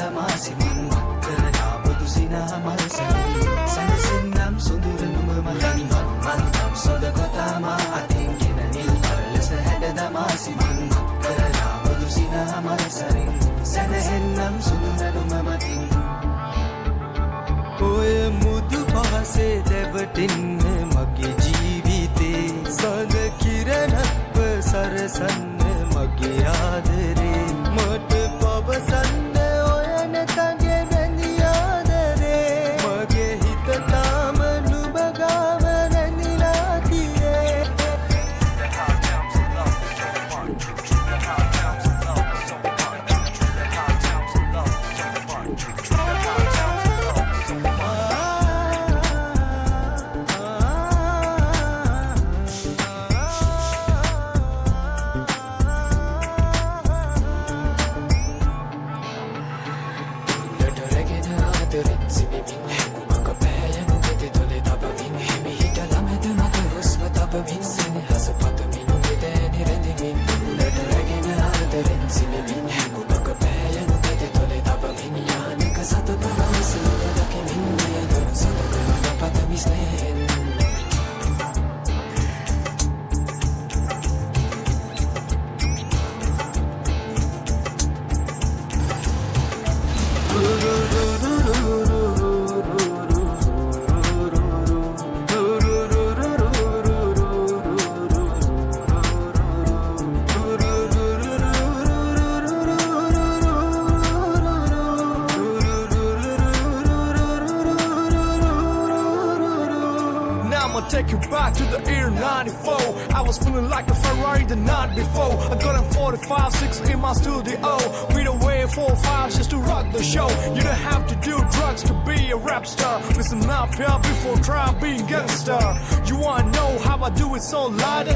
දමාසි මන් මක්කරලා බුදු සිනා මල් සැරින් සැනසෙන්නම් සොඳුරනුම මහින් මන්නම් සොඳ කොතාමා අතින් ගෙන නිල් අරලස හැඩ දමාසි මන් මක්කරලා බුදු සිනා මල් සැරින් සැනසෙන්නම් සොඳුරනුම මහින් ඔය මුදු පහසේ දැවටෙන්න මගේ ජීවිතේ සඳ කිරණක්ව සරසන්න මගේ ආදරේ මට පවසන්න ඔය නැතගේ වැඳි ආදරේ මගේ හිත තාම නුඹ ගාව රැඳිලා තියේ I'ma take you back to the year 94. I was feeling like a Ferrari the night before. I got a 45, 6 in my studio. We don't wait 4, 5 just to rock the show. You don't have to do drugs to be a rap star. Listen up here before try being gangster. You wanna know how I do it so light?